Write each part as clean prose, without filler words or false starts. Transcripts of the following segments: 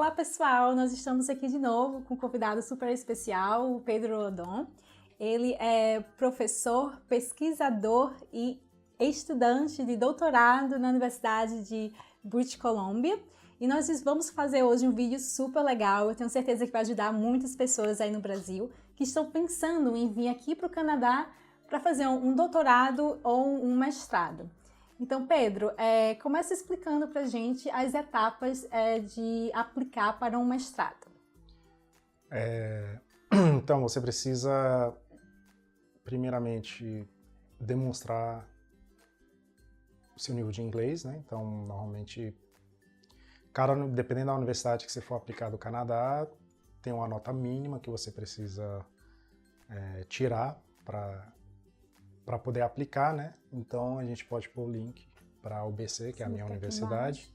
Olá pessoal, nós estamos aqui de novo com um convidado super especial, o Pedro Odon. Ele é professor, pesquisador e estudante de doutorado na Universidade de British Columbia. E nós vamos fazer hoje um vídeo super legal, eu tenho certeza que vai ajudar muitas pessoas aí no Brasil que estão pensando em vir aqui para o Canadá para fazer um doutorado ou um mestrado. Então, Pedro, começa explicando para a gente as etapas de aplicar para um mestrado. Então, você precisa, primeiramente, demonstrar o seu nível de inglês, né? Então, normalmente, dependendo da universidade que você for aplicar do Canadá, tem uma nota mínima que você precisa tirar para poder aplicar, né? Então a gente pode pôr o link para a UBC, que é a minha universidade.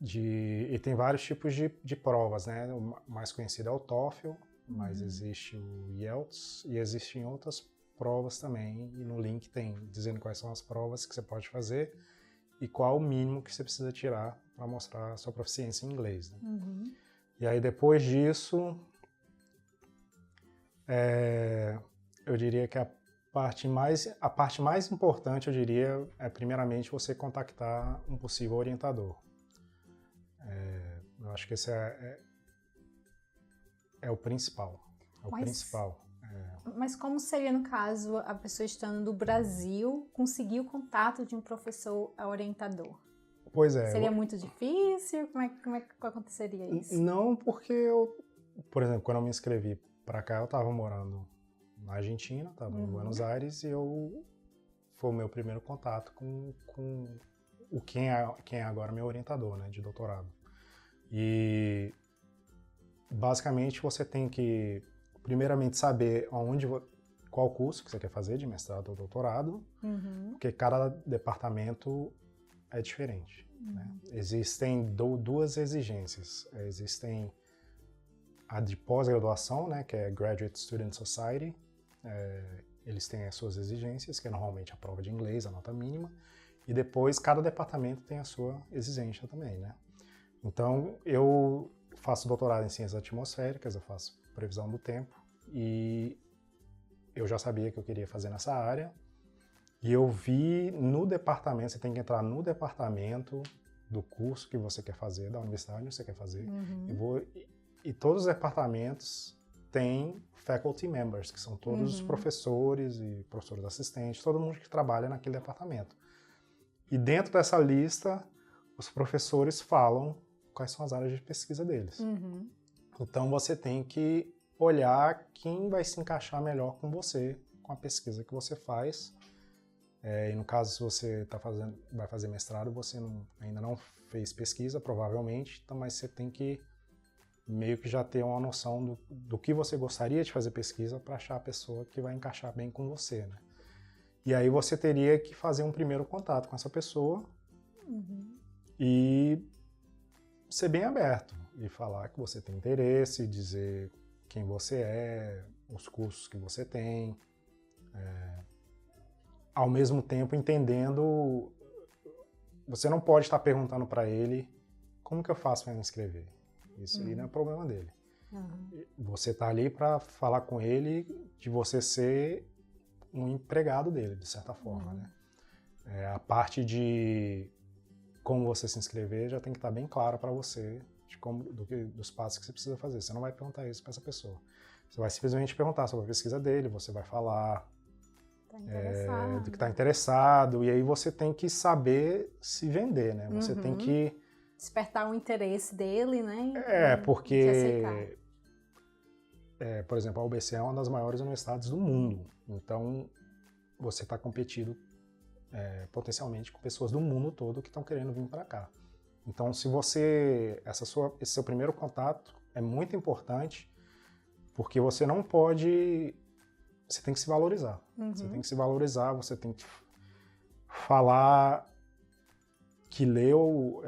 E tem vários tipos de provas, né? O mais conhecido é o TOEFL, mas existe o IELTS e existem outras provas também. E no link tem dizendo quais são as provas que você pode fazer e qual o mínimo que você precisa tirar para mostrar a sua proficiência em inglês, né? E aí depois disso, eu diria que a parte mais importante, eu diria, é primeiramente você contactar um possível orientador. Eu acho que esse é o principal. Mas como seria, no caso, a pessoa estando no Brasil conseguir o contato de um professor orientador? Pois é. Seria muito difícil? Como é que aconteceria isso? Não, porque por exemplo, quando eu me inscrevi para cá, eu estava morando na Argentina, estava em Buenos Aires, e foi o meu primeiro contato com quem é agora meu orientador, né, de doutorado. E basicamente você tem que primeiramente saber qual curso que você quer fazer de mestrado ou doutorado, porque cada departamento é diferente, né? Existem duas exigências. Existem a de pós-graduação, né, que é Graduate Student Society. Eles têm as suas exigências, que é normalmente a prova de inglês, a nota mínima, e depois cada departamento tem a sua exigência também, né? Então, eu faço doutorado em ciências atmosféricas, eu faço previsão do tempo, e eu já sabia que eu queria fazer nessa área, e eu vi no departamento, você tem que entrar no departamento do curso que você quer fazer, da universidade que você quer fazer, e todos os departamentos têm faculty members, que são todos os professores e professores assistentes, todo mundo que trabalha naquele departamento. E dentro dessa lista, os professores falam quais são as áreas de pesquisa deles. Então você tem que olhar quem vai se encaixar melhor com você, com a pesquisa que você faz. E no caso, se você vai fazer mestrado, você ainda não fez pesquisa, provavelmente, então, mas você tem que meio que já ter uma noção do que você gostaria de fazer pesquisa para achar a pessoa que vai encaixar bem com você, né? E aí você teria que fazer um primeiro contato com essa pessoa e ser bem aberto e falar que você tem interesse, dizer quem você é, os cursos que você tem, ao mesmo tempo entendendo, você não pode estar perguntando para ele como que eu faço para me inscrever. Isso aí não é problema dele. Você está ali para falar com ele de você ser um empregado dele, de certa forma, né? A parte de como você se inscrever já tem que estar bem clara para você dos passos que você precisa fazer. Você não vai perguntar isso para essa pessoa. Você vai simplesmente perguntar sobre a pesquisa dele, você vai falar do que está interessado, e aí você tem que saber se vender, né? Você tem que despertar o interesse dele, né? Porque, por exemplo, a UBC é uma das maiores universidades do mundo. Então, você está competindo potencialmente com pessoas do mundo todo que estão querendo vir para cá. Então, esse seu primeiro contato é muito importante, porque você não pode... Você tem que se valorizar. Você tem que se valorizar, você tem que falar que leu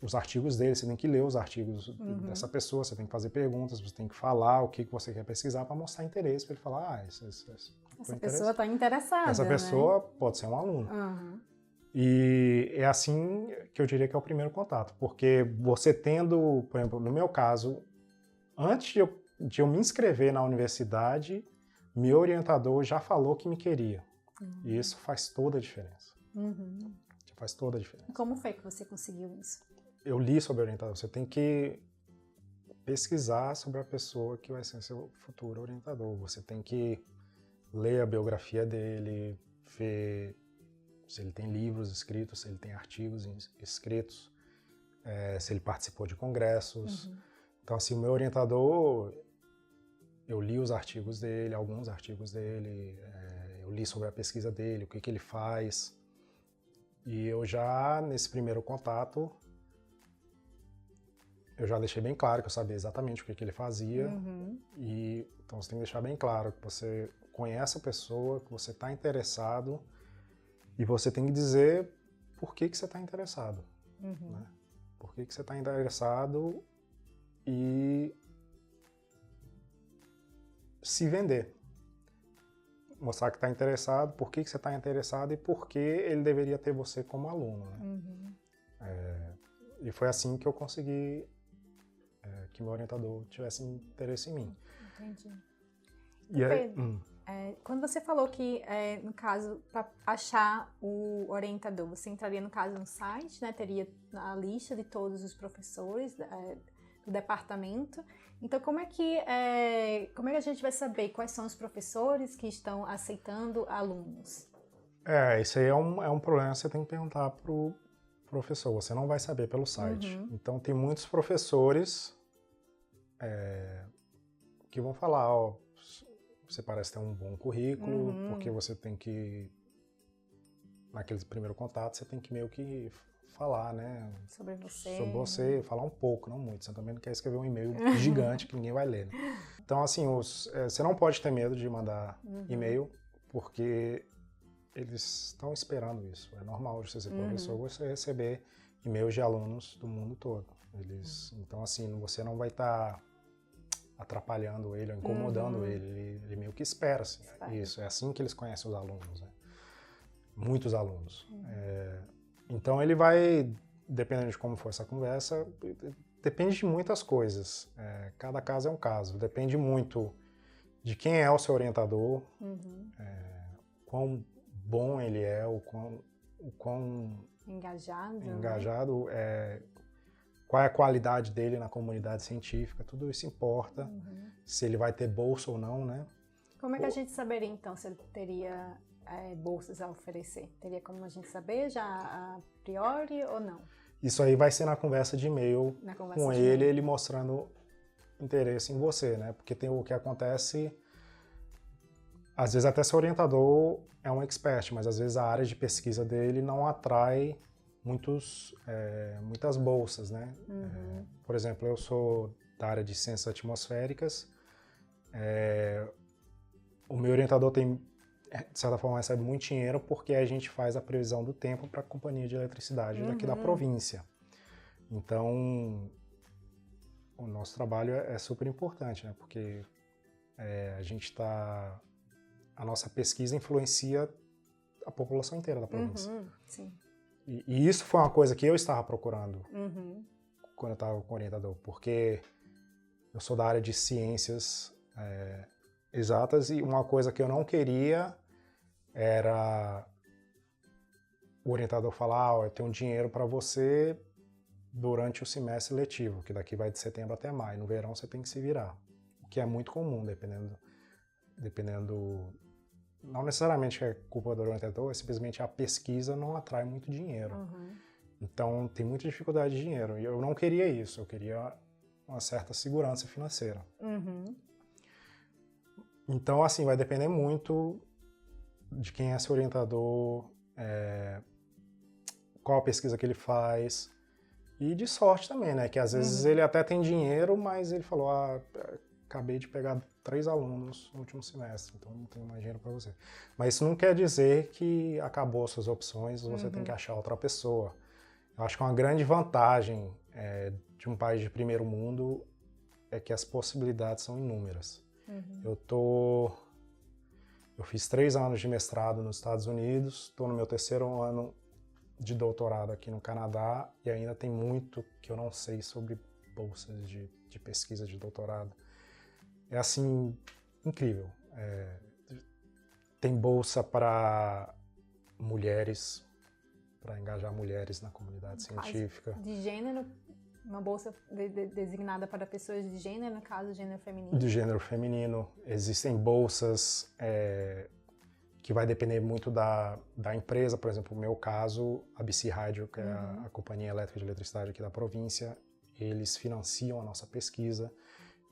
os artigos dele, você tem que ler os artigos dessa pessoa, você tem que fazer perguntas, você tem que falar o que você quer pesquisar para mostrar interesse, para ele falar, essa pessoa está interessada. Essa pessoa pode ser um aluno. E é assim que eu diria que é o primeiro contato, porque você tendo, por exemplo, no meu caso, antes de eu me inscrever na universidade, meu orientador já falou que me queria. E isso faz toda a diferença. Faz toda a diferença. Como foi que você conseguiu isso? Eu li sobre orientador. Você tem que pesquisar sobre a pessoa que vai ser seu futuro orientador. Você tem que ler a biografia dele, ver se ele tem livros escritos, se ele tem artigos escritos, se ele participou de congressos. Então, assim, o meu orientador, eu li os artigos dele, alguns artigos dele, eu li sobre a pesquisa dele, o que ele faz. E eu já, nesse primeiro contato, eu já deixei bem claro que eu sabia exatamente o que ele fazia. E então você tem que deixar bem claro que você conhece a pessoa, que você está interessado, e você tem que dizer por que você está interessado. Né? Por que você está interessado e se vender. Mostrar que está interessado, por que você está interessado e por que ele deveria ter você como aluno. Né? E foi assim que eu consegui que meu orientador tivesse interesse em mim. Entendi. E aí, quando você falou que, no caso, para achar o orientador, você entraria, no caso, no site, né? Teria a lista de todos os professores do departamento. Então, como é que a gente vai saber quais são os professores que estão aceitando alunos? Isso aí é um problema que você tem que perguntar para o professor. Você não vai saber pelo site. Então, tem muitos professores que vão falar, você parece ter um bom currículo, porque você tem que, naquele primeiro contato, você tem que meio que falar, né? Sobre você. Sobre você, falar um pouco, não muito. Você também não quer escrever um e-mail gigante que ninguém vai ler. Né? Então, assim, você não pode ter medo de mandar e-mail, porque eles estão esperando isso. É normal de você ser professor, você receber e-mails de alunos do mundo todo. Então, assim, você não vai estar atrapalhando ele ou incomodando ele. Ele meio que espera, assim. Isso, é assim que eles conhecem os alunos, né? Muitos alunos. Então ele vai, dependendo de como for essa conversa, depende de muitas coisas. Cada caso é um caso. Depende muito de quem é o seu orientador, quão bom ele é, o quão engajado qual é a qualidade dele na comunidade científica, tudo isso importa. Se ele vai ter bolsa ou não, né? Como é que a gente saberia, então, se ele teria bolsas a oferecer? Teria como a gente saber já a priori ou não? Isso aí vai ser na conversa de e-mail com ele mostrando interesse em você, né? Porque tem o que acontece, às vezes até seu orientador é um expert, mas às vezes a área de pesquisa dele não atrai muitas bolsas, né? Por exemplo, eu sou da área de ciências atmosféricas, o meu orientador tem, de certa forma, recebe muito dinheiro porque a gente faz a previsão do tempo para a companhia de eletricidade daqui da província. Então, o nosso trabalho é super importante, né? Porque a nossa pesquisa influencia a população inteira da província. Sim. E isso foi uma coisa que eu estava procurando quando eu estava com o orientador, porque eu sou da área de ciências exatas e uma coisa que eu não queria era o orientador falar, eu tenho dinheiro para você durante o semestre letivo, que daqui vai de setembro até maio. No verão você tem que se virar, o que é muito comum, dependendo não necessariamente é culpa do orientador, é simplesmente a pesquisa não atrai muito dinheiro. Então tem muita dificuldade de dinheiro. E eu não queria isso, eu queria uma certa segurança financeira. Então, assim, vai depender muito de quem é seu orientador, qual a pesquisa que ele faz, e de sorte também, né? Que às vezes ele até tem dinheiro, mas ele falou, acabei de pegar 3 alunos no último semestre, então não tenho mais dinheiro para você. Mas isso não quer dizer que acabou suas opções, você tem que achar outra pessoa. Eu acho que uma grande vantagem de um país de primeiro mundo é que as possibilidades são inúmeras. Eu fiz 3 anos de mestrado nos Estados Unidos, estou no meu 3º ano de doutorado aqui no Canadá e ainda tem muito que eu não sei sobre bolsas de pesquisa de doutorado. É assim, incrível. Tem bolsa para mulheres, para engajar mulheres na comunidade científica. De gênero, uma bolsa designada para pessoas de gênero, no caso, gênero feminino? De gênero feminino. Existem bolsas que vai depender muito da empresa. Por exemplo, no meu caso, a BC Hydro, que é a companhia elétrica de eletricidade aqui da província, eles financiam a nossa pesquisa.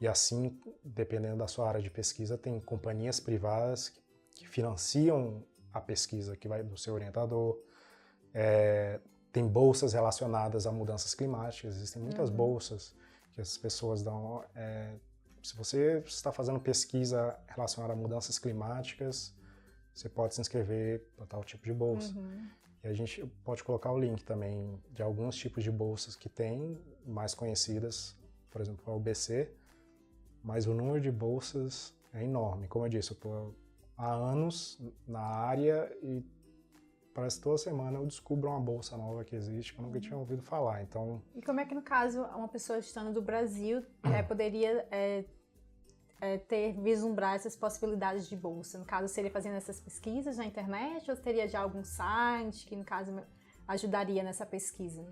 E assim, dependendo da sua área de pesquisa, tem companhias privadas que financiam a pesquisa que vai do seu orientador. Tem bolsas relacionadas a mudanças climáticas, existem muitas bolsas que as pessoas dão. Se você está fazendo pesquisa relacionada a mudanças climáticas, você pode se inscrever para tal tipo de bolsa. E a gente pode colocar o link também de alguns tipos de bolsas que tem, mais conhecidas, por exemplo, a UBC, mas o número de bolsas é enorme. Como eu disse, eu estou há anos na área e parece que toda semana eu descubro uma bolsa nova que existe que eu nunca tinha ouvido falar. Então... E como é que, no caso, uma pessoa estando do Brasil poderia vislumbrar essas possibilidades de bolsa? No caso, seria fazendo essas pesquisas na internet ou teria já algum site que, no caso, ajudaria nessa pesquisa?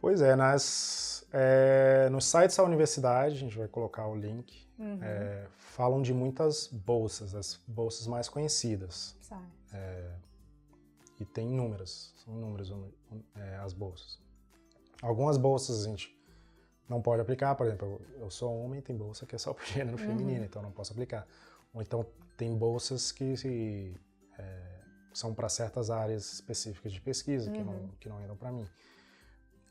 Pois é, nos sites da universidade, a gente vai colocar o link, falam de muitas bolsas, as bolsas mais conhecidas. E tem inúmeras, são inúmeras as bolsas. Algumas bolsas a gente não pode aplicar, por exemplo, eu sou homem, tem bolsa que é só para gênero feminino, então não posso aplicar. Ou então tem bolsas que são para certas áreas específicas de pesquisa, que não entram para mim.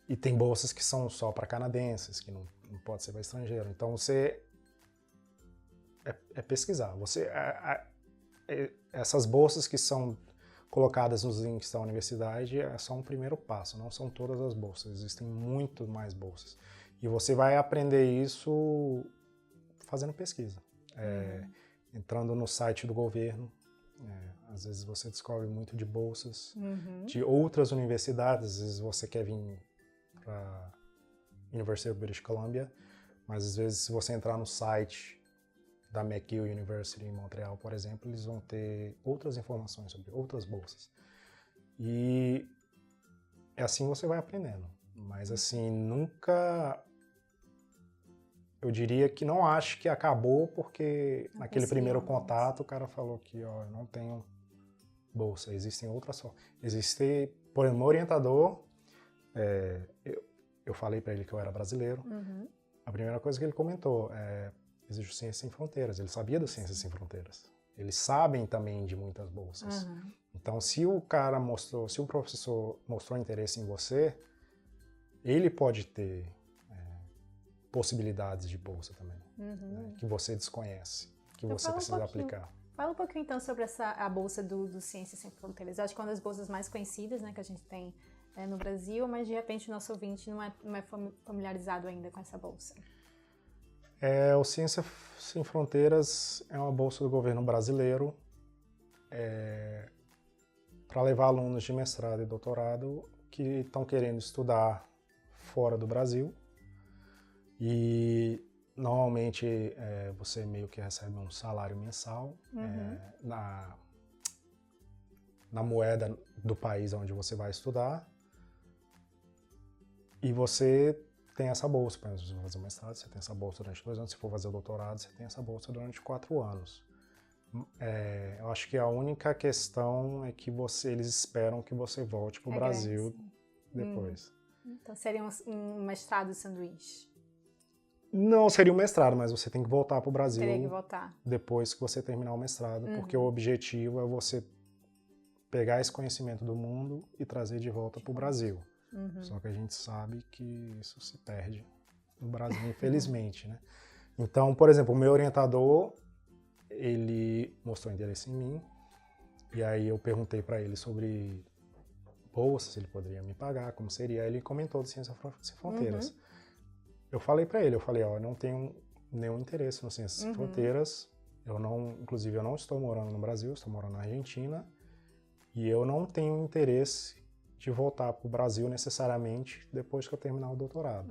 E tem bolsas que são só para canadenses, que não pode ser para estrangeiro. Então você pesquisar. Essas bolsas que são colocadas nos links da universidade é só um primeiro passo, não são todas as bolsas, existem muito mais bolsas. E você vai aprender isso fazendo pesquisa, entrando no site do governo. Às vezes você descobre muito de bolsas de outras universidades, às vezes você quer vir para a University of British Columbia, mas às vezes se você entrar no site da McGill University em Montreal, por exemplo, eles vão ter outras informações sobre outras bolsas. E assim você vai aprendendo. Mas assim, nunca... Eu diria que não acho que acabou porque naquele primeiro contato o cara falou que eu não tenho bolsa, existem outras formas. Existe, por exemplo, meu orientador, eu falei para ele que eu era brasileiro, a primeira coisa que ele comentou existe o Ciências Sem Fronteiras, ele sabia do Ciências Sem Fronteiras. Eles sabem também de muitas bolsas. Então, se o professor mostrou interesse em você, ele pode ter possibilidades de bolsa também, que você desconhece, que então, você precisa aplicar. Fala um pouquinho então sobre a bolsa do Ciências Sem Fronteiras. Eu acho que é uma das bolsas mais conhecidas, que a gente tem no Brasil, mas de repente o nosso ouvinte não é familiarizado ainda com essa bolsa. O Ciências Sem Fronteiras é uma bolsa do governo brasileiro para levar alunos de mestrado e doutorado que estão querendo estudar fora do Brasil. E normalmente você meio que recebe um salário mensal na moeda do país onde você vai estudar. E você tem essa bolsa, por exemplo, se você for fazer o mestrado, você tem essa bolsa durante 2 anos, se for fazer o doutorado, você tem essa bolsa durante 4 anos. Eu acho que a única questão é que eles esperam que você volte para o Brasil depois. Então seria um mestrado sanduíche? Não seria um mestrado, mas você tem que voltar para o Brasil. Teria que voltar. Depois que você terminar o mestrado, porque o objetivo é você pegar esse conhecimento do mundo e trazer de volta para o Brasil. Só que a gente sabe que isso se perde no Brasil, infelizmente, né? Então, por exemplo, o meu orientador, ele mostrou interesse em mim, e aí eu perguntei para ele sobre bolsa, se ele poderia me pagar, como seria. Ele comentou de Ciências Sem Fronteiras. Eu falei para ele, eu não tenho nenhum interesse no Ciências Sem Fronteiras, inclusive eu não estou morando no Brasil, estou morando na Argentina, e eu não tenho interesse de voltar para o Brasil necessariamente depois que eu terminar o doutorado.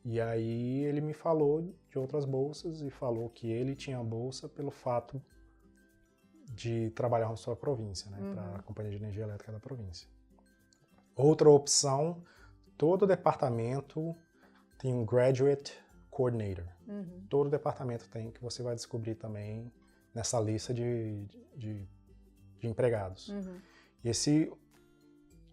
E aí ele me falou de outras bolsas e falou que ele tinha bolsa pelo fato de trabalhar na sua província, né, para a Companhia de Energia Elétrica da província. Outra opção, todo departamento tem um Graduate Coordinator. Todo departamento tem, que você vai descobrir também nessa lista de empregados.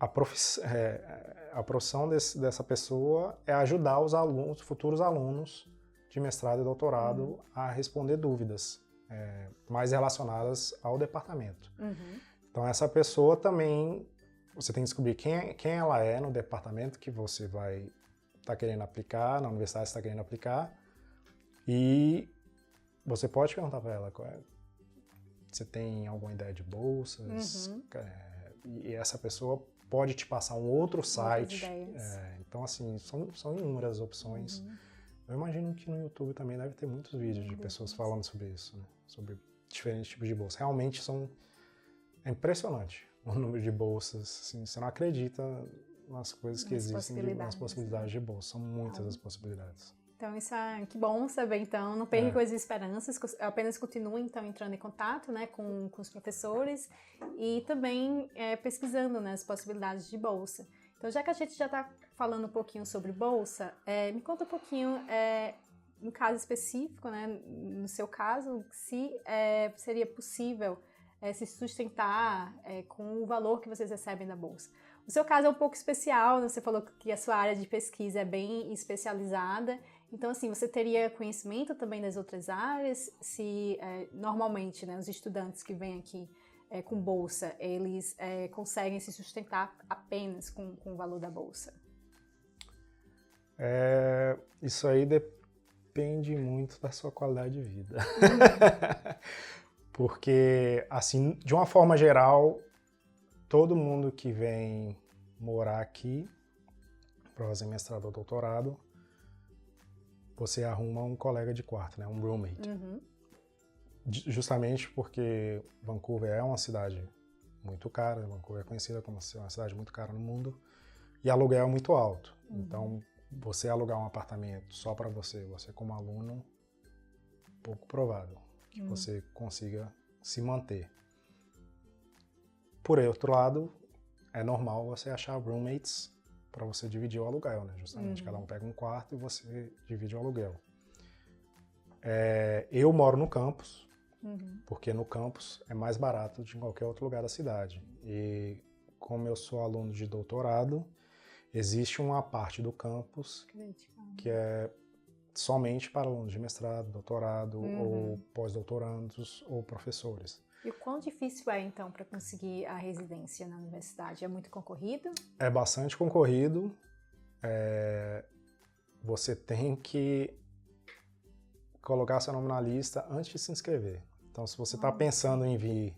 A profissão dessa pessoa é ajudar os alunos, futuros alunos de mestrado e doutorado a responder dúvidas mais relacionadas ao departamento. Então essa pessoa também, você tem que descobrir quem ela é no departamento que você vai estar querendo aplicar, na universidade você está querendo aplicar, e você pode perguntar para ela você tem alguma ideia de bolsas, e essa pessoa pode te passar um outro site. Então, assim, são inúmeras opções. Eu imagino que no YouTube também deve ter muitos vídeos de pessoas falando sobre isso, né? Sobre diferentes tipos de bolsas. Realmente é impressionante o número de bolsas. Assim, você não acredita nas coisas que existem, nas possibilidades de bolsa. São muitas as possibilidades. Então, isso que bom saber, então, não perca as esperanças, apenas continue, então, entrando em contato, né, com os professores e também pesquisando, né, as possibilidades de bolsa. Então, já que a gente já está falando um pouquinho sobre bolsa, me conta um pouquinho, no caso específico, né, no seu caso, se seria possível se sustentar com o valor que vocês recebem da bolsa. O seu caso é um pouco especial, você falou que a sua área de pesquisa é bem especializada. Então, assim, você teria conhecimento também das outras áreas? Se, normalmente, né, os estudantes que vêm aqui com bolsa, eles conseguem se sustentar apenas com o valor da bolsa? Isso aí depende muito da sua qualidade de vida. Porque, assim, de uma forma geral, todo mundo que vem morar aqui para fazer mestrado ou doutorado, você arruma um colega de quarto, né? Um roommate. Justamente porque Vancouver é uma cidade muito cara, Vancouver é conhecida como uma cidade muito cara no mundo, e aluguel é muito alto. Então, você alugar um apartamento só para você como aluno, pouco provável que você consiga se manter. Por outro lado, é normal você achar roommates para você dividir o aluguel, né? Justamente, cada um pega um quarto e você divide o aluguel. Eu moro no campus, porque no campus é mais barato de qualquer outro lugar da cidade. E como eu sou aluno de doutorado, existe uma parte do campus que é somente para alunos de mestrado, doutorado, ou pós-doutorandos, ou professores. E o quão difícil é, então, para conseguir a residência na universidade? É muito concorrido? É bastante concorrido. Você tem que colocar seu nome na lista antes de se inscrever. Então, se você está pensando em vir,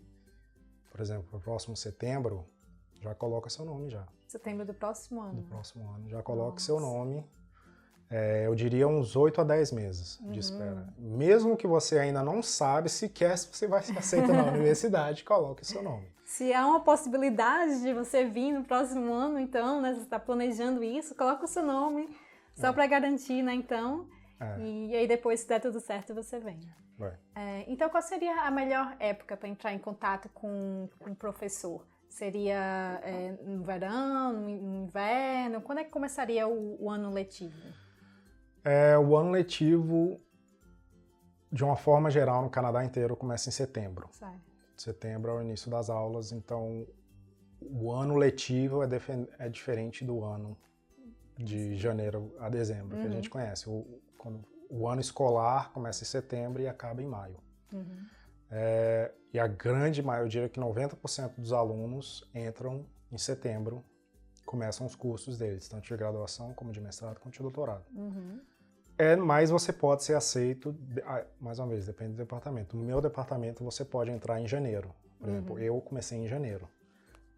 por exemplo, para o próximo setembro, já coloca seu nome já. Setembro do próximo ano? Do próximo ano. Já coloque seu nome. Eu diria uns 8 a 10 meses de espera. Mesmo que você ainda não sabe sequer se você vai ser aceito na universidade, coloque seu nome. Se há uma possibilidade de você vir no próximo ano, então, né, você está planejando isso, coloca o seu nome, só para garantir, né, então. E aí depois, se der tudo certo, você vem. Então, qual seria a melhor época para entrar em contato com um professor? Seria no verão, no inverno? Quando é que começaria o ano letivo? O ano letivo, de uma forma geral, no Canadá inteiro, começa em setembro. Setembro é o início das aulas, então o ano letivo é diferente do ano de janeiro a dezembro, que a gente conhece. O ano escolar começa em setembro e acaba em maio. E a grande maioria, eu diria que 90% dos alunos entram em setembro, começam os cursos deles, tanto de graduação como de mestrado, como de doutorado. Mas você pode ser aceito, mais uma vez, depende do departamento. No meu departamento você pode entrar em janeiro. Por exemplo, eu comecei em janeiro.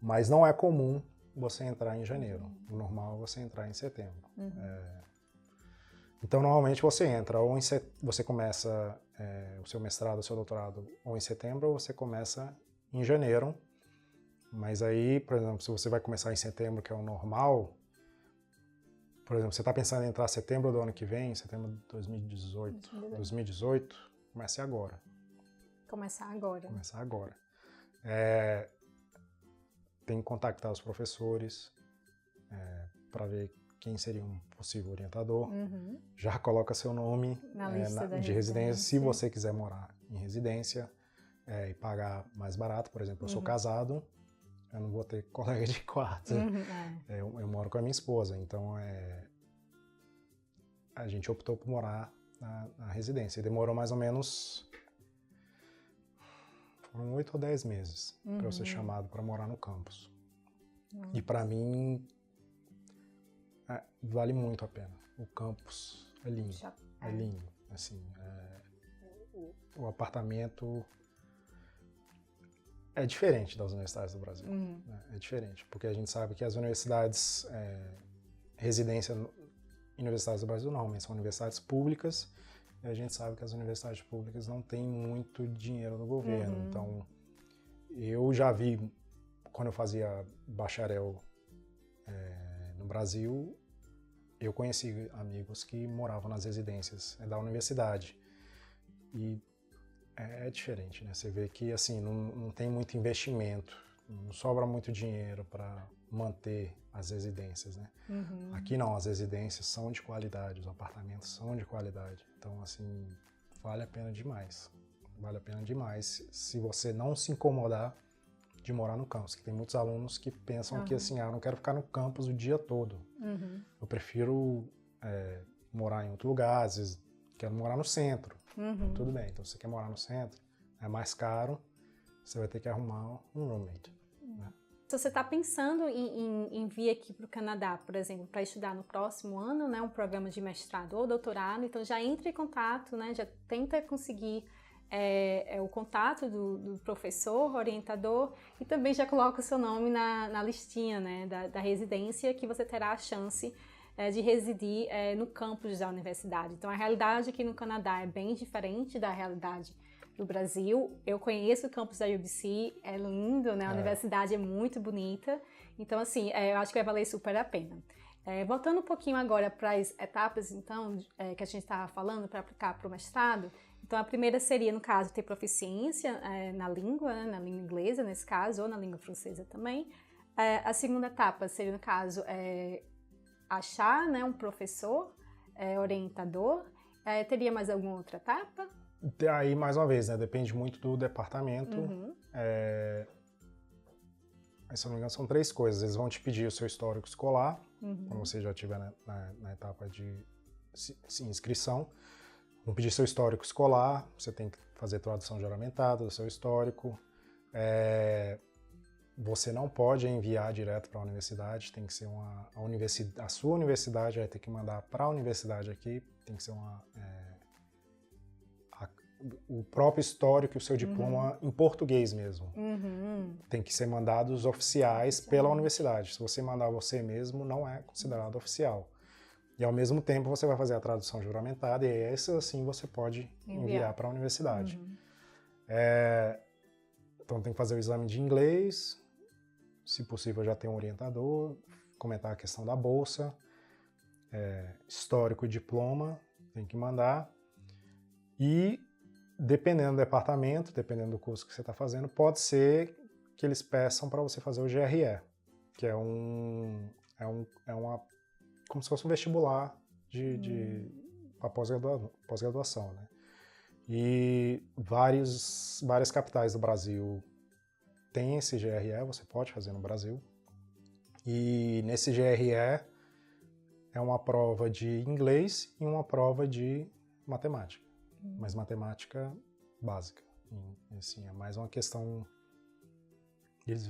Mas não é comum você entrar em janeiro. O normal é você entrar em setembro. Então, normalmente você entra, ou você começa o seu mestrado, o seu doutorado, ou em setembro, ou você começa em janeiro. Mas aí, por exemplo, se você vai começar em setembro, que é o normal, por exemplo, você está pensando em entrar em setembro do ano que vem, setembro de 2018, comece agora. Começar agora. Começar agora. Tem que contactar os professores para ver quem seria um possível orientador. Já coloca seu nome na lista de residência, se você quiser morar em residência e pagar mais barato. Por exemplo, eu sou casado, eu não vou ter colega de quarto. Eu moro com a minha esposa, então a gente optou por morar na residência. E demorou mais ou menos... Foram 8 ou 10 meses para eu ser chamado para morar no campus. E para mim, vale muito a pena. O campus é lindo. É lindo. Assim, o apartamento é diferente das universidades do Brasil. É diferente, porque a gente sabe que as universidades, residência em universidades do Brasil normalmente são universidades públicas, e a gente sabe que as universidades públicas não têm muito dinheiro do governo. Então, eu já vi, quando eu fazia bacharel no Brasil, eu conheci amigos que moravam nas residências da universidade. E é diferente, né? Você vê que assim, não tem muito investimento, não sobra muito dinheiro para manter as residências, né? Aqui não, as residências são de qualidade, os apartamentos são de qualidade. Então, assim, vale a pena demais. Vale a pena demais se você não se incomodar de morar no campus. Que tem muitos alunos que pensam que assim, eu não quero ficar no campus o dia todo. Eu prefiro morar em outro lugar, às vezes quero morar no centro. Tudo bem, então se você quer morar no centro, é mais caro, você vai ter que arrumar um roommate. Né? Se você está pensando em vir aqui para o Canadá, por exemplo, para estudar no próximo ano, né, um programa de mestrado ou doutorado, então já entre em contato, né, já tenta conseguir o contato do professor, orientador, e também já coloca o seu nome na listinha, né, da residência, que você terá a chance de residir no campus da universidade. Então a realidade aqui no Canadá é bem diferente da realidade do Brasil. Eu conheço o campus da UBC, é lindo, né? A universidade é muito bonita. Então, assim, eu acho que vai valer super a pena. Voltando um pouquinho agora para as etapas, então, que a gente estava falando para aplicar para o mestrado. Então, a primeira seria, no caso, ter proficiência na língua, né? Na língua inglesa, nesse caso, ou na língua francesa também. A segunda etapa seria, no caso, achar, né, um professor, orientador. Teria mais alguma outra etapa? Aí, mais uma vez, né, depende muito do departamento. Se eu não me engano, são 3 coisas. Eles vão te pedir o seu histórico escolar, quando você já estiver na etapa de inscrição. Vão pedir seu histórico escolar, você tem que fazer tradução juramentada do seu histórico. Você não pode enviar direto para a universidade, tem que ser a sua universidade vai ter que mandar para a universidade aqui, tem que ser o próprio histórico e o seu diploma em português mesmo. Tem que ser mandados oficiais pela universidade. Se você mandar você mesmo, não é considerado oficial. E ao mesmo tempo você vai fazer a tradução juramentada e essa assim você pode enviar para a universidade. Então tem que fazer o exame de inglês, se possível já ter um orientador, comentar a questão da bolsa, histórico e diploma, tem que mandar. E dependendo do departamento, dependendo do curso que você está fazendo, pode ser que eles peçam para você fazer o GRE, que é como se fosse um vestibular para pós-graduação, né? E várias capitais do Brasil têm esse GRE, você pode fazer no Brasil. E nesse GRE é uma prova de inglês e uma prova de matemática. Mas matemática básica. Assim, é mais uma questão de eles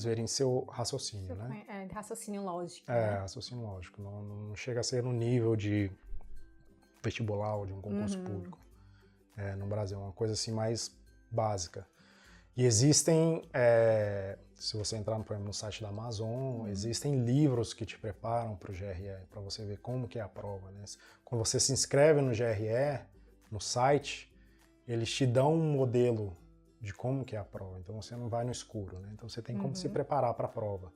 verem seu raciocínio, né? De raciocínio lógico. Raciocínio lógico. Não chega a ser no nível de vestibular ou de um concurso público. No Brasil, é uma coisa assim mais básica. E existem, se você entrar, por exemplo, no site da Amazon, existem livros que te preparam para o GRE, para você ver como que é a prova, né? Quando você se inscreve no GRE, no site, eles te dão um modelo de como que é a prova. Então você não vai no escuro, né? Então você tem como se preparar para a prova.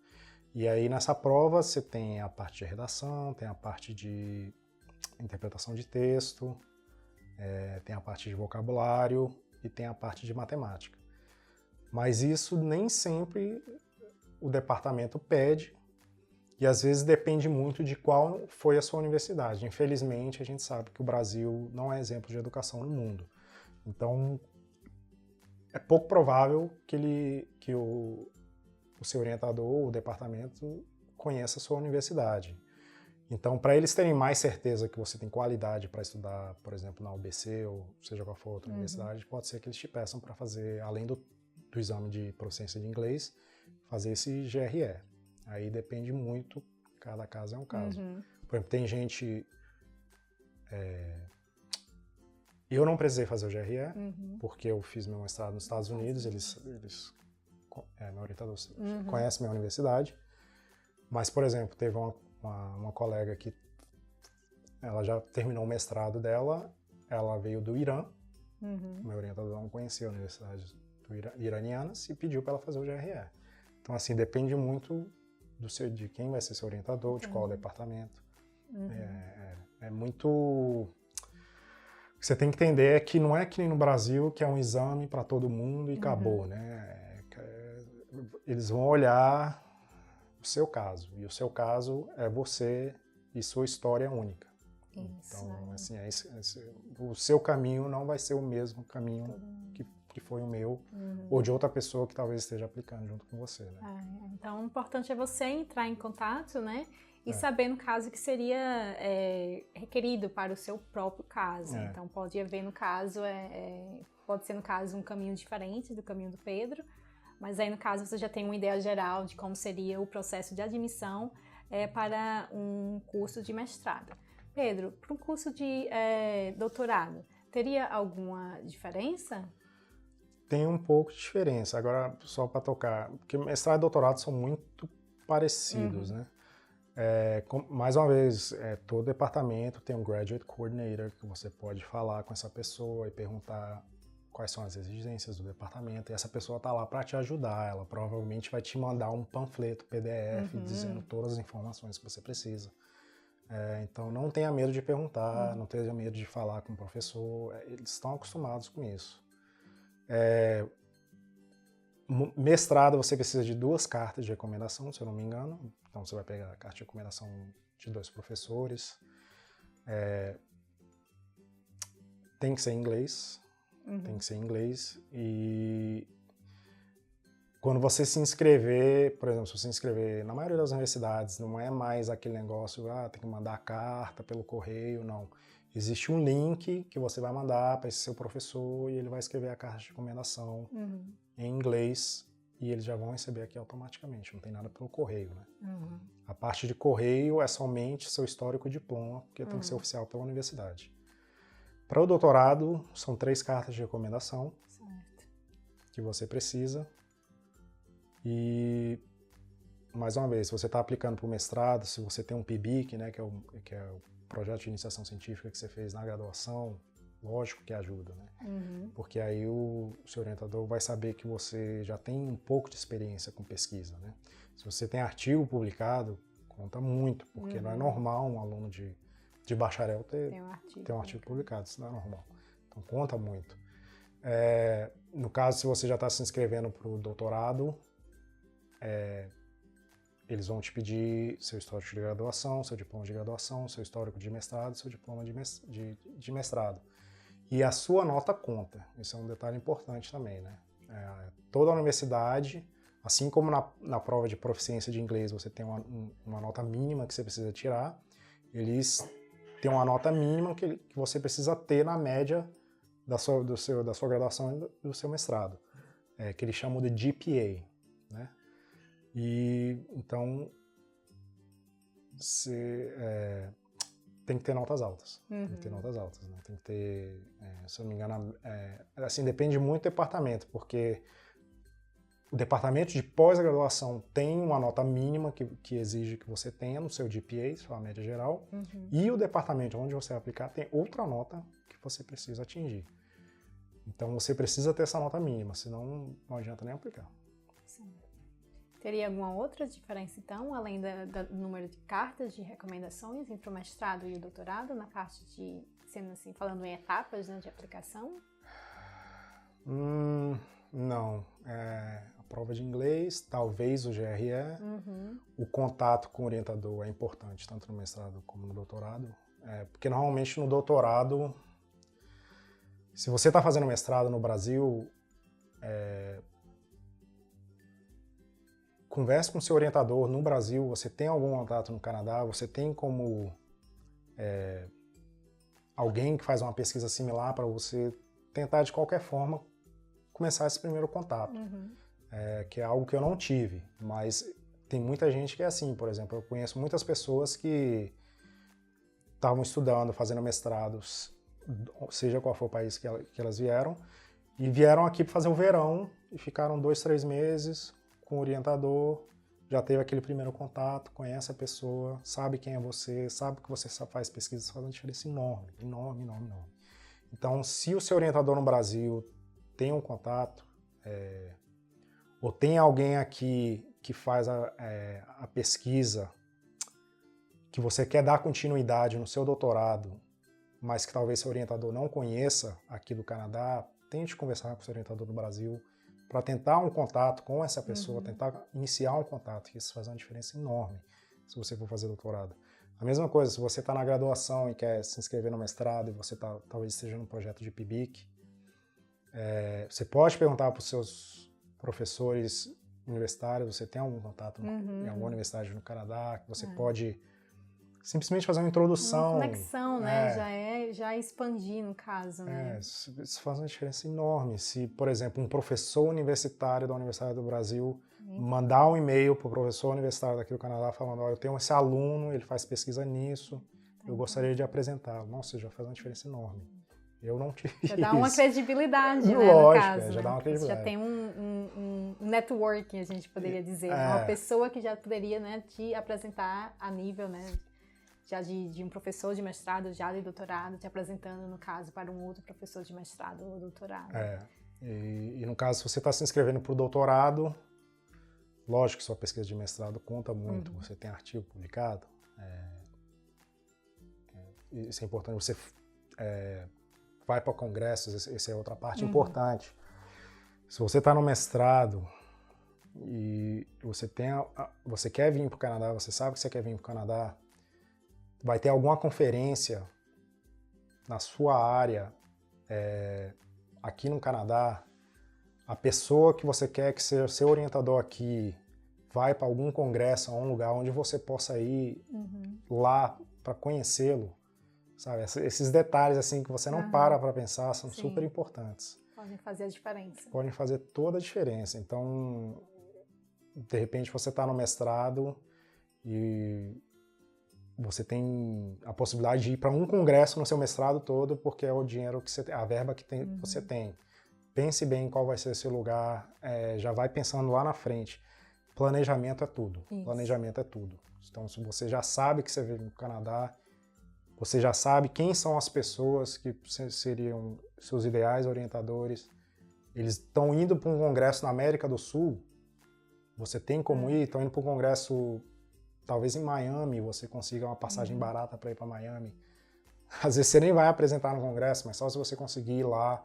E aí nessa prova você tem a parte de redação, tem a parte de interpretação de texto, tem a parte de vocabulário e tem a parte de matemática. Mas isso nem sempre o departamento pede e às vezes depende muito de qual foi a sua universidade. Infelizmente a gente sabe que o Brasil não é exemplo de educação no mundo. Então é pouco provável que o seu orientador, o departamento, conheça a sua universidade. Então, para eles terem mais certeza que você tem qualidade para estudar, por exemplo, na UBC ou seja qual for outra universidade, pode ser que eles te peçam para fazer, além do exame de proficiência de inglês, fazer esse GRE. Aí depende muito, cada caso é um caso. Por exemplo, tem gente... Eu não precisei fazer o GRE, porque eu fiz meu mestrado nos Estados Unidos, meu orientador conhece minha universidade, mas, por exemplo, teve uma colega que ela já terminou o mestrado dela, ela veio do Irã, meu orientador não conhecia a universidade iranianas e pediu para ela fazer o GRE. Então, assim, depende muito de quem vai ser seu orientador, de qual departamento. É muito... O que você tem que entender é que não é que nem no Brasil, que é um exame para todo mundo e acabou, né? Eles vão olhar o seu caso, e o seu caso é você e sua história única. Isso, então, assim, o seu caminho não vai ser o mesmo caminho que foi o meu, ou de outra pessoa que talvez esteja aplicando junto com você, né? Então, o importante é você entrar em contato, né? E saber, no caso, que seria requerido para o seu próprio caso. Então, pode haver, no caso, pode ser, no caso, um caminho diferente do caminho do Pedro, mas aí, no caso, você já tem uma ideia geral de como seria o processo de admissão para um curso de mestrado. Pedro, para um curso de doutorado, teria alguma diferença? Tem um pouco de diferença. Agora, só para tocar, porque mestrado e doutorado são muito parecidos, né? Mais uma vez, todo departamento tem um Graduate Coordinator, que você pode falar com essa pessoa e perguntar quais são as exigências do departamento, e essa pessoa está lá para te ajudar. Ela provavelmente vai te mandar um panfleto PDF dizendo todas as informações que você precisa. Então não tenha medo de perguntar, não tenha medo de falar com o professor, eles estão acostumados com isso. Mestrado você precisa de 2 cartas de recomendação, se eu não me engano. Então você vai pegar a carta de recomendação de 2 professores. Tem que ser em inglês. Tem que ser em inglês. E quando você se inscrever, por exemplo, se você se inscrever na maioria das universidades, não é mais aquele negócio, tem que mandar a carta pelo correio, não. Existe um link que você vai mandar para esse seu professor e ele vai escrever a carta de recomendação em inglês e eles já vão receber aqui automaticamente, não tem nada pelo correio, né? A parte de correio é somente seu histórico e diploma, porque tem que ser oficial pela universidade. Para o doutorado, são 3 cartas de recomendação que você precisa. E, mais uma vez, se você está aplicando para o mestrado, se você tem um PIBIC, né, que é o projeto de iniciação científica que você fez na graduação, lógico que ajuda, né? Porque aí o seu orientador vai saber que você já tem um pouco de experiência com pesquisa, né? Se você tem artigo publicado, conta muito, porque não é normal um aluno de bacharel ter um artigo publicado, isso não é normal. Então conta muito. No caso, se você já está se inscrevendo para o doutorado, eles vão te pedir seu histórico de graduação, seu diploma de graduação, seu histórico de mestrado, seu diploma de mestrado. E a sua nota conta. Isso é um detalhe importante também, né? Toda a universidade, assim como na prova de proficiência de inglês você tem uma nota mínima que você precisa tirar, eles têm uma nota mínima que você precisa ter na média da sua graduação e do seu mestrado, que eles chamam de GPA, né? E então você tem que ter notas altas. Tem que ter notas altas, né? Tem que ter, se eu não me engano, assim, depende muito do departamento, porque o departamento de pós-graduação tem uma nota mínima que exige que você tenha no seu GPA, sua média geral, e o departamento onde você vai aplicar tem outra nota que você precisa atingir. Então você precisa ter essa nota mínima, senão não adianta nem aplicar. Sim. Teria alguma outra diferença, então, além do número de cartas de recomendações entre o mestrado e o doutorado, na parte de, sendo assim, falando em etapas, né, de aplicação? Não. A prova de inglês, talvez o GRE, o contato com o orientador é importante, tanto no mestrado como no doutorado, porque normalmente no doutorado, se você está fazendo mestrado no Brasil, converse com o seu orientador no Brasil, você tem algum contato no Canadá, você tem como alguém que faz uma pesquisa similar para você tentar de qualquer forma começar esse primeiro contato, que é algo que eu não tive, mas tem muita gente que é assim. Por exemplo, eu conheço muitas pessoas que estavam estudando, fazendo mestrados, seja qual for o país que elas vieram, e vieram aqui para fazer o verão e ficaram 2, 3 meses com o orientador, já teve aquele primeiro contato, conhece a pessoa, sabe quem é você, sabe que você faz pesquisa, faz uma diferença enorme, enorme, enorme, enorme. Então, se o seu orientador no Brasil tem um contato, ou tem alguém aqui que faz a pesquisa, que você quer dar continuidade no seu doutorado, mas que talvez seu orientador não conheça aqui do Canadá, tente conversar com o seu orientador do Brasil para tentar um contato com essa pessoa, tentar iniciar um contato, que isso faz uma diferença enorme se você for fazer doutorado. A mesma coisa, se você está na graduação e quer se inscrever no mestrado e você talvez esteja num projeto de PIBIC, você pode perguntar para os seus professores universitários, você tem algum contato em alguma universidade no Canadá, que você pode simplesmente fazer uma introdução. Uma conexão, né? Já expandir, no caso, né? Isso faz uma diferença enorme. Se, por exemplo, um professor universitário da Universidade do Brasil mandar um e-mail para o professor universitário daqui do Canadá falando, eu tenho esse aluno, ele faz pesquisa nisso, eu gostaria de apresentá-lo. Nossa, já faz uma diferença enorme. Eu não tive isso. Já dá uma credibilidade, né, Lógico, no caso. já dá uma credibilidade. Já tem um networking, a gente poderia dizer. Uma pessoa que já poderia, né, te apresentar a nível, né, já de um professor de mestrado, já de doutorado, te apresentando, no caso, para um outro professor de mestrado ou doutorado. E no caso, se você está se inscrevendo para o doutorado, lógico que sua pesquisa de mestrado conta muito, você tem artigo publicado, isso é importante, você vai para congressos, essa é outra parte importante. Se você está no mestrado e você quer vir para o Canadá, você sabe que você quer vir para o Canadá, vai ter alguma conferência na sua área aqui no Canadá, a pessoa que você quer que seja seu orientador aqui vai para algum congresso, a um lugar onde você possa ir lá para conhecê-lo, sabe? Esses detalhes assim que você não para pensar são super importantes. Podem fazer a diferença. Podem fazer toda a diferença. Então, de repente você está no mestrado e você tem a possibilidade de ir para um congresso no seu mestrado todo, porque é o dinheiro que você tem, a verba que você tem. Pense bem qual vai ser o seu lugar, já vai pensando lá na frente. Planejamento é tudo. Isso. Planejamento é tudo. Então, se você já sabe que você veio no Canadá, você já sabe quem são as pessoas que seriam seus ideais orientadores, eles estão indo para um congresso na América do Sul, você tem como ir, estão indo para um congresso talvez em Miami, você consiga uma passagem barata para ir para Miami. Às vezes você nem vai apresentar no congresso, mas só se você conseguir ir lá,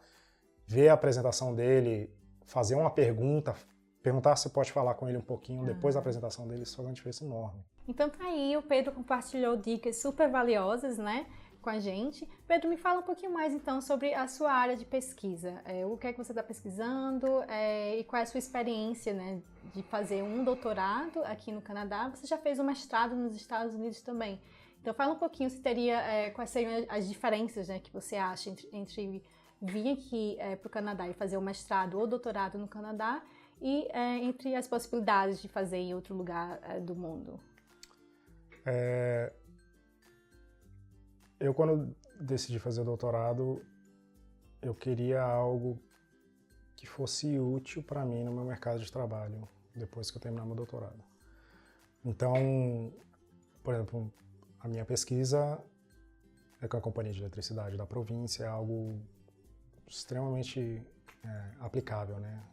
ver a apresentação dele, fazer uma perguntar se você pode falar com ele um pouquinho depois da apresentação dele, isso faz uma diferença enorme. Então tá aí, o Pedro compartilhou dicas super valiosas, né, com a gente. Pedro, me fala um pouquinho mais então sobre a sua área de pesquisa. O que é que você está pesquisando e qual é a sua experiência, né, de fazer um doutorado aqui no Canadá? Você já fez um mestrado nos Estados Unidos também. Então fala um pouquinho se teria, quais seriam as diferenças, né, que você acha entre vir aqui para o Canadá e fazer um mestrado ou doutorado no Canadá e entre as possibilidades de fazer em outro lugar do mundo. Eu, quando decidi fazer doutorado, eu queria algo que fosse útil para mim no meu mercado de trabalho, depois que eu terminar meu doutorado. Então, por exemplo, a minha pesquisa é com a Companhia de Eletricidade da província, é algo extremamente aplicável, né?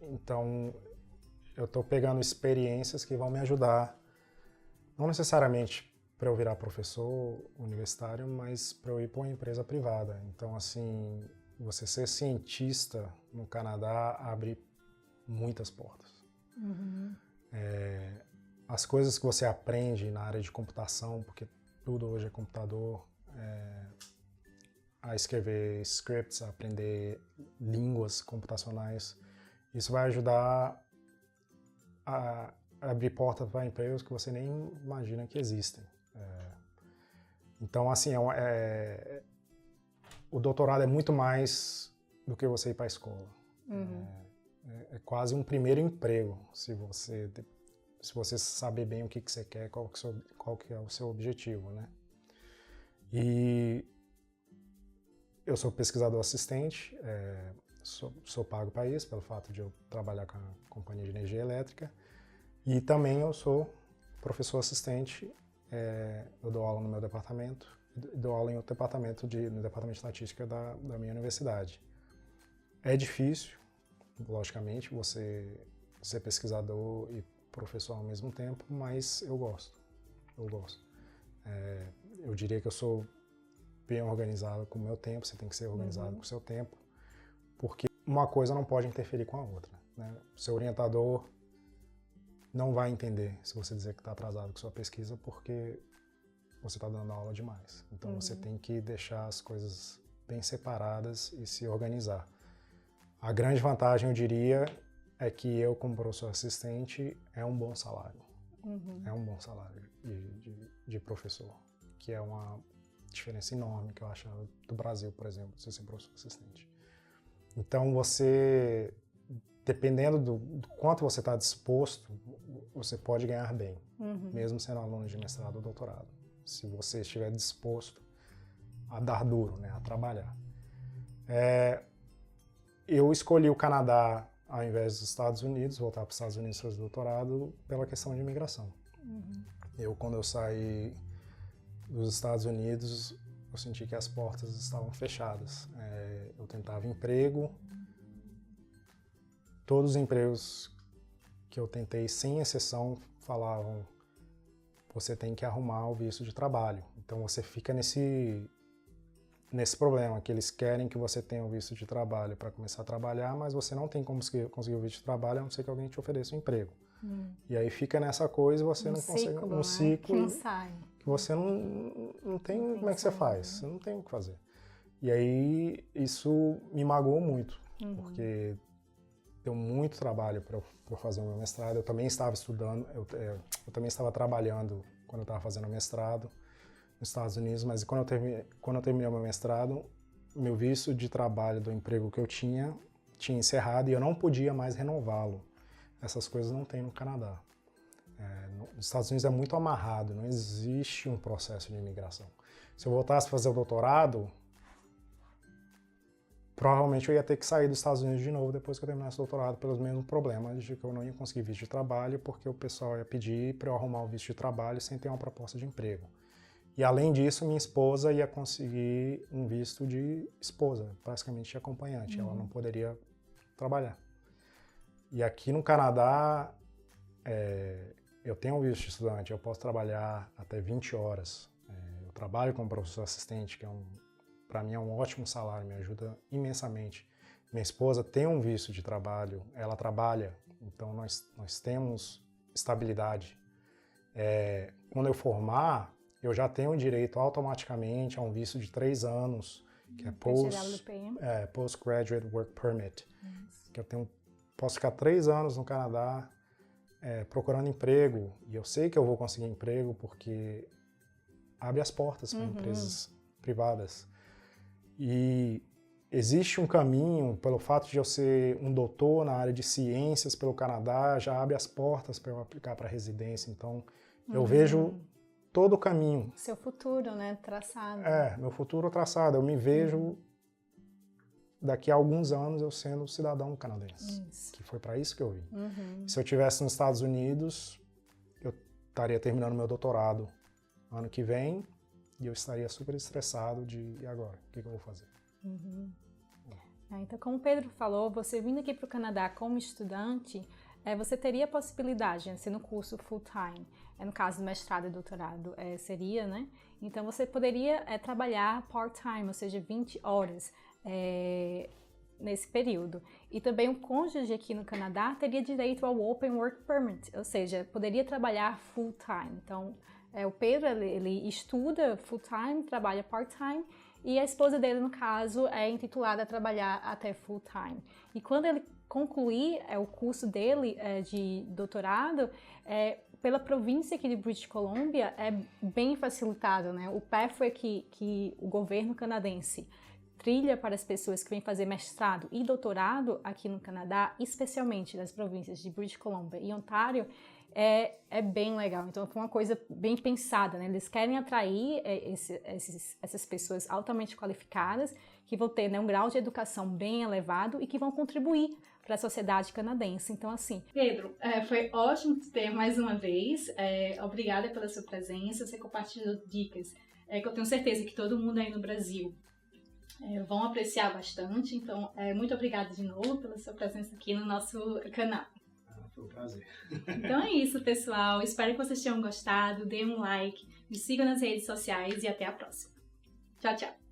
Então, eu estou pegando experiências que vão me ajudar, não necessariamente para eu virar professor universitário, mas para eu ir para uma empresa privada. Então, assim, você ser cientista no Canadá abre muitas portas. As coisas que você aprende na área de computação, porque tudo hoje é computador, a escrever scripts, a aprender línguas computacionais, isso vai ajudar a abrir portas para empregos que você nem imagina que existem. Então, assim, o doutorado é muito mais do que você ir para a escola. É quase um primeiro emprego, se você saber bem o que você quer, qual que é o seu objetivo, né? E eu sou pesquisador assistente, sou pago para isso, pelo fato de eu trabalhar com a Companhia de Energia Elétrica. E também eu sou professor assistente, eu dou aula no meu departamento, dou aula em outro departamento, no departamento de estatística da minha universidade. É difícil, logicamente, você ser pesquisador e professor ao mesmo tempo, mas eu gosto. Eu diria que eu sou bem organizado com o meu tempo, você tem que ser organizado com o seu tempo, porque uma coisa não pode interferir com a outra, né? O seu orientador não vai entender se você dizer que está atrasado com sua pesquisa, porque você está dando aula demais. Então você tem que deixar as coisas bem separadas e se organizar. A grande vantagem, eu diria, é que eu, como professor assistente, é um bom salário. É um bom salário de professor, que é uma diferença enorme que eu acho do Brasil, por exemplo, você ser professor assistente. Então você, dependendo do quanto você está disposto, você pode ganhar bem, mesmo sendo aluno de mestrado ou doutorado, se você estiver disposto a dar duro, né, a trabalhar. Eu escolhi o Canadá ao invés dos Estados Unidos, voltar para os Estados Unidos fazer doutorado, pela questão de imigração. Quando eu saí dos Estados Unidos, eu senti que as portas estavam fechadas. Eu tentava emprego, todos os empregos que eu tentei, sem exceção, falavam: você tem que arrumar o visto de trabalho. Então você fica nesse problema, que eles querem que você tenha o visto de trabalho para começar a trabalhar, mas você não tem como conseguir o visto de trabalho, a não ser que alguém te ofereça um emprego. E aí fica nessa coisa e você não consegue, um ciclo que não sai. Que você não tem como é que você faz, você não tem o que fazer. E aí isso me magoou muito, porque deu muito trabalho para eu fazer o meu mestrado. Eu também estava estudando, eu também estava trabalhando quando eu estava fazendo o mestrado nos Estados Unidos, mas quando eu terminei o meu mestrado, meu visto de trabalho do emprego que eu tinha encerrado e eu não podia mais renová-lo. Essas coisas não tem no Canadá. Nos Estados Unidos é muito amarrado, não existe um processo de imigração. Se eu voltasse a fazer o doutorado, provavelmente eu ia ter que sair dos Estados Unidos de novo depois que eu terminasse o doutorado, pelos mesmos problemas de que eu não ia conseguir visto de trabalho, porque o pessoal ia pedir para eu arrumar o visto de trabalho sem ter uma proposta de emprego. E além disso, minha esposa ia conseguir um visto de esposa, praticamente de acompanhante. Ela não poderia trabalhar. E aqui no Canadá, eu tenho um visto de estudante, eu posso trabalhar até 20 horas. Eu trabalho como professor assistente, que para mim é um ótimo salário, me ajuda imensamente. Minha esposa tem um visto de trabalho, ela trabalha, então nós temos estabilidade. Quando eu formar, eu já tenho direito automaticamente a um visto de 3 anos, que é Postgraduate Work Permit, que eu posso ficar 3 anos no Canadá procurando emprego, e eu sei que eu vou conseguir emprego porque abre as portas para empresas privadas. E existe um caminho, pelo fato de eu ser um doutor na área de ciências pelo Canadá, já abre as portas para eu aplicar para residência. Então, eu vejo todo o caminho. Seu futuro, né? Traçado. Meu futuro traçado. Eu me vejo daqui a alguns anos eu sendo cidadão canadense. Isso. Que foi para isso que eu vim. Se eu estivesse nos Estados Unidos, eu estaria terminando meu doutorado ano que vem e eu estaria super estressado e agora? O que eu vou fazer? Então, como o Pedro falou, você vindo aqui para o Canadá como estudante, você teria a possibilidade de ser no curso full-time. No caso do mestrado e doutorado, seria, né? Então, você poderia trabalhar part-time, ou seja, 20 horas nesse período. E também o cônjuge aqui no Canadá teria direito ao Open Work Permit, ou seja, poderia trabalhar full-time. Então, o Pedro, ele estuda full-time, trabalha part-time, e a esposa dele, no caso, é intitulada a trabalhar até full-time. E quando ele concluir o curso dele de doutorado, pela província aqui de British Columbia, é bem facilitado, né? O pathway que o governo canadense trilha para as pessoas que vêm fazer mestrado e doutorado aqui no Canadá, especialmente nas províncias de British Columbia e Ontário, é bem legal. Então, foi uma coisa bem pensada, né? Eles querem atrair essas pessoas altamente qualificadas, que vão ter, né, um grau de educação bem elevado e que vão contribuir para a sociedade canadense. Então, assim, Pedro, foi ótimo te ter mais uma vez. Obrigada pela sua presença. Você compartilhou dicas que eu tenho certeza que todo mundo aí no Brasil vão apreciar bastante. Então, muito obrigada de novo pela sua presença aqui no nosso canal. Foi um prazer. Então é isso, pessoal. Espero que vocês tenham gostado. Dê um like, me sigam nas redes sociais e até a próxima. Tchau, tchau.